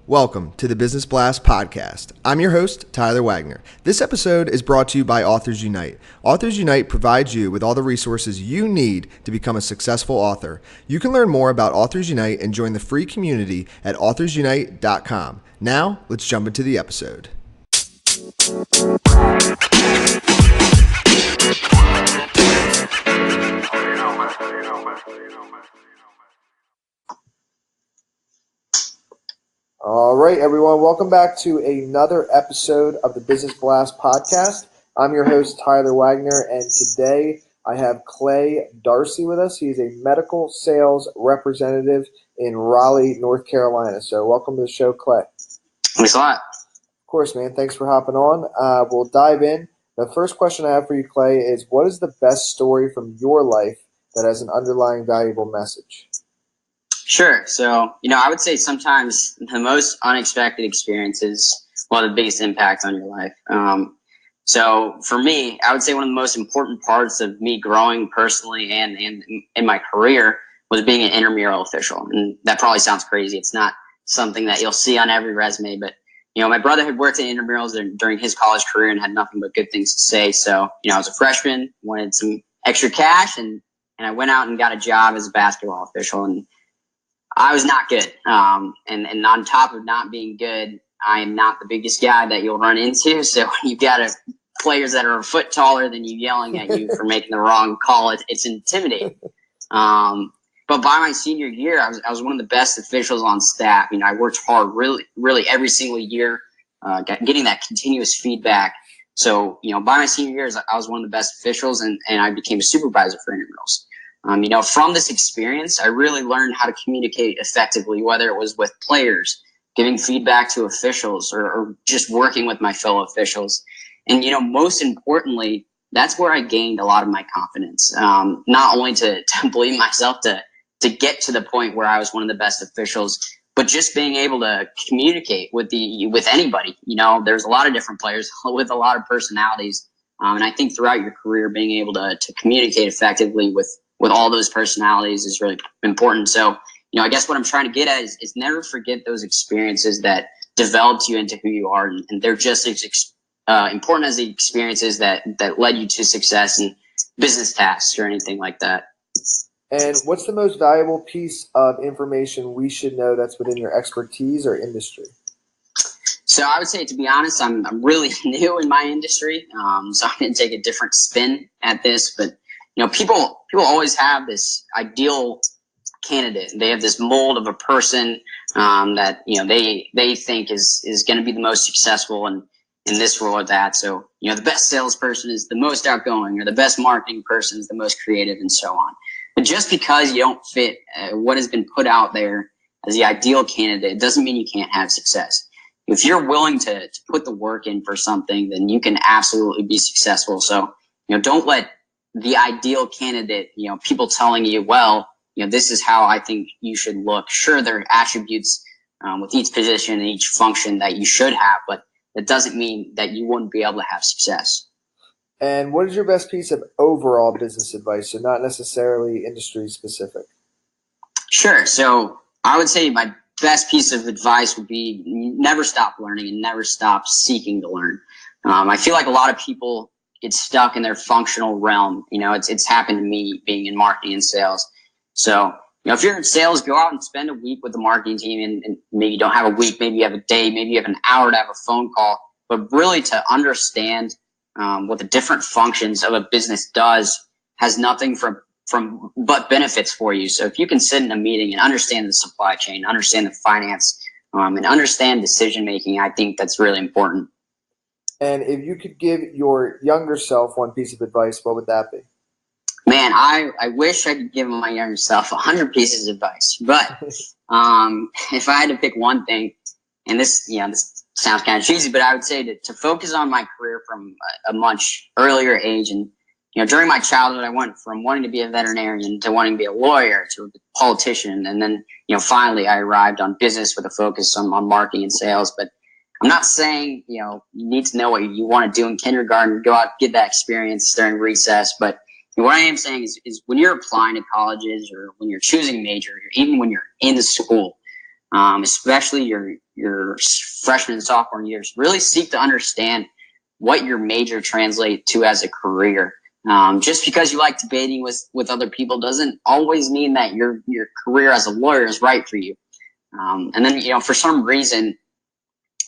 Welcome to the Business Blast podcast. I'm your host, Tyler Wagner. This episode is brought to you by Authors Unite. Authors Unite provides you with all the resources you need to become a successful author. You can learn more about Authors Unite and join the free community at authorsunite.com. Now, let's jump into the episode. All right, everyone. Welcome back to another episode of the Business Blast podcast. I'm your host, Tyler Wagner, and today I have Clay Darcey with us. He's a medical sales representative in Raleigh, North Carolina. So welcome to the show, Clay. Thanks a lot. Of course, man. Thanks for hopping on. We'll dive in. The first question I have for you, Clay, is what is the best story from your life that has an underlying valuable message? Sure. So, I would say sometimes the most unexpected experiences will have the biggest impact on your life. So for me, I would say one of the most important parts of me growing personally and in my career was being an intramural official. And that probably sounds crazy. It's not something that you'll see on every resume, but my brother had worked in intramurals during his college career and had nothing but good things to say. So, I was a freshman, wanted some extra cash, and I went out and got a job as a basketball official, and I was not good. And on top of not being good, I am not the biggest guy that you'll run into. So you've got players that are a foot taller than you yelling at you for making the wrong call. It's intimidating. But by my senior year, I was one of the best officials on staff. I worked hard really every single year, getting that continuous feedback. So, by my senior years, I was one of the best officials, and I became a supervisor for intramurals. From this experience, I really learned how to communicate effectively, whether it was with players, giving feedback to officials, or just working with my fellow officials. And, most importantly, that's where I gained a lot of my confidence, not only to believe myself to get to the point where I was one of the best officials, but just being able to communicate with anybody. There's a lot of different players with a lot of personalities. And I think throughout your career, being able to communicate effectively with all those personalities is really important. So, I guess what I'm trying to get at is never forget those experiences that developed you into who you are. And they're just as important as the experiences that led you to success in business tasks or anything like that. And what's the most valuable piece of information we should know that's within your expertise or industry? So I would say, to be honest, I'm really new in my industry. So I'm going to take a different spin at this, but people always have this ideal candidate. They have this mold of a person that they think is going to be the most successful in this role or that. So the best salesperson is the most outgoing, or the best marketing person is the most creative, and so on. But just because you don't fit what has been put out there as the ideal candidate, it doesn't mean you can't have success. If you're willing to put the work in for something, then you can absolutely be successful. So don't let the ideal candidate, people telling you, well, this is how I think you should look. Sure, there are attributes with each position and each function that you should have, but that doesn't mean that you wouldn't be able to have success. And what is your best piece of overall business advice, so not necessarily industry specific? Sure. So I would say my best piece of advice would be never stop learning and never stop seeking to learn. I feel like a lot of people get stuck in their functional realm. It's happened to me being in marketing and sales. So, if you're in sales, go out and spend a week with the marketing team, and maybe you don't have a week, maybe you have a day, maybe you have an hour to have a phone call, but really to understand what the different functions of a business does has nothing from but benefits for you. So if you can sit in a meeting and understand the supply chain, understand the finance, and understand decision making, I think that's really important. And if you could give your younger self one piece of advice, what would that be? Man, I wish I could give my younger self 100 pieces of advice. But if I had to pick one thing, and this sounds kind of cheesy, but I would say to focus on my career from a much earlier age. And during my childhood, I went from wanting to be a veterinarian to wanting to be a lawyer to a politician, and then finally I arrived on business with a focus on marketing and sales. But I'm not saying you need to know what you want to do in kindergarten, go out get that experience during recess. But what I am saying is when you're applying to colleges, or when you're choosing a major, or even when you're in the school, especially your freshman and sophomore years. Really seek to understand what your major translates to as a career. Just because you like debating with other people doesn't always mean that your career as a lawyer is right for you. And then, for some reason,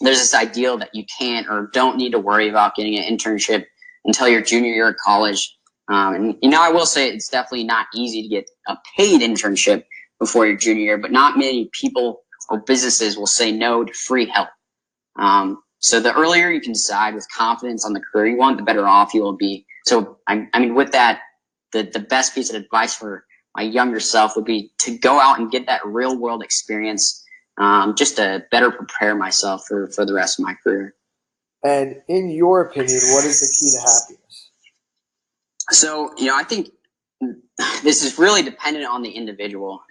there's this ideal that you can't or don't need to worry about getting an internship until your junior year of college. And I will say it's definitely not easy to get a paid internship before your junior year, but not many people or businesses will say no to free help. So the earlier you can decide with confidence on the career you want, the better off you will be. So, with that, the best piece of advice for my younger self would be to go out and get that real world experience, just to better prepare myself for the rest of my career. And in your opinion, what is the key to happiness? So, I think this is really dependent on the individual.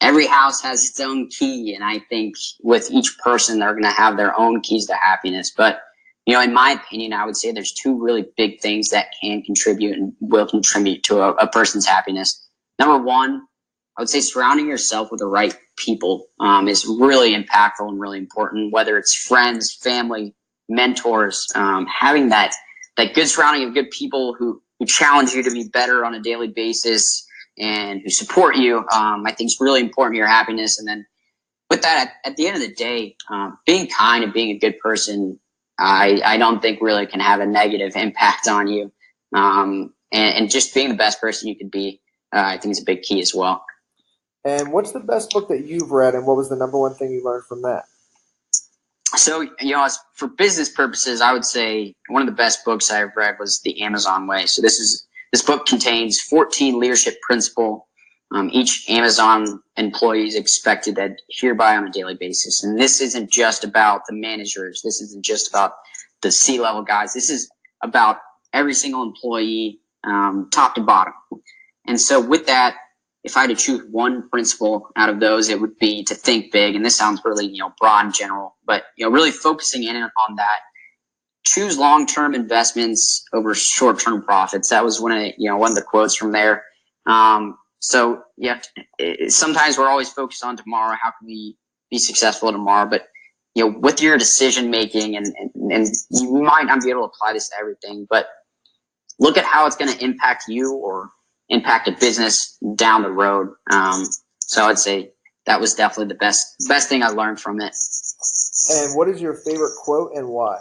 Every house has its own key, and I think with each person, they're going to have their own keys to happiness. But, in my opinion, I would say there's two really big things that can contribute and will contribute to a person's happiness. Number one, I would say surrounding yourself with the right people is really impactful and really important, whether it's friends, family, mentors, having that good surrounding of good people who challenge you to be better on a daily basis and who support you, I think is really important to your happiness. And then with that, at the end of the day, being kind and being a good person, I don't think really can have a negative impact on you. And just being the best person you could be, I think is a big key as well. And what's the best book that you've read, and what was the number one thing you learned from that? So, as for business purposes, I would say one of the best books I've read was The Amazon Way. So this book contains 14 leadership principles. Each Amazon employee is expected to adhere by on a daily basis. And this isn't just about the managers. This isn't just about the C-level guys. This is about every single employee, top to bottom. And so with that, if I had to choose one principle out of those, it would be to think big. And this sounds really, broad and general, but, really focusing in on that. Choose long-term investments over short-term profits. That was one of the quotes from there. So sometimes we're always focused on tomorrow. How can we be successful tomorrow? But, with your decision making, and you might not be able to apply this to everything, but look at how it's going to impact you or impact a business down the road. So I'd say that was definitely the best thing I learned from it. And what is your favorite quote and why?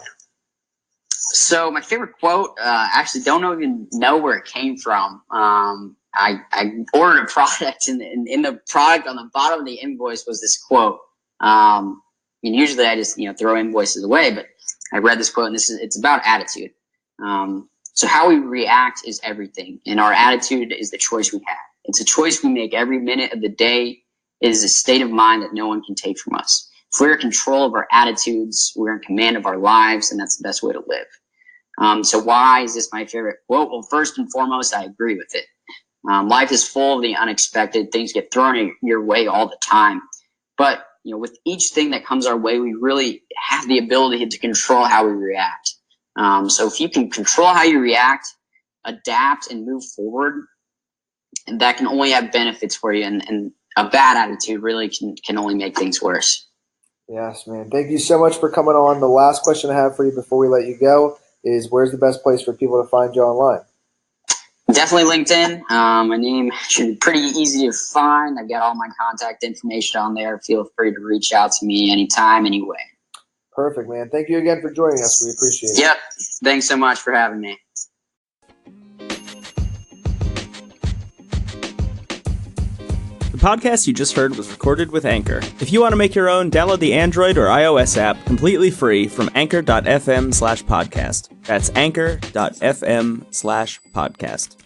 So my favorite quote, actually don't even know where it came from. I ordered a product, and in the product on the bottom of the invoice was this quote. Usually I just throw invoices away, but I read this quote, and it's about attitude. So how we react is everything, and our attitude is the choice we have. It's a choice we make every minute of the day. It is a state of mind that no one can take from us. If we're in control of our attitudes, we're in command of our lives, and that's the best way to live. So why is this my favorite quote? Well, first and foremost, I agree with it. Life is full of the unexpected. Things get thrown your way all the time. But, with each thing that comes our way, we really have the ability to control how we react. So if you can control how you react, adapt, and move forward, and that can only have benefits for you. And a bad attitude really can only make things worse. Yes, man. Thank you so much for coming on. The last question I have for you before we let you go is, where's the best place for people to find you online? Definitely LinkedIn. My name should be pretty easy to find. I've got all my contact information on there. Feel free to reach out to me anytime, anyway. Perfect, man. Thank you again for joining us. We appreciate it. Yep. Thanks so much for having me. The podcast you just heard was recorded with Anchor. If you want to make your own, download the Android or iOS app completely free from anchor.fm/podcast. That's anchor.fm/podcast.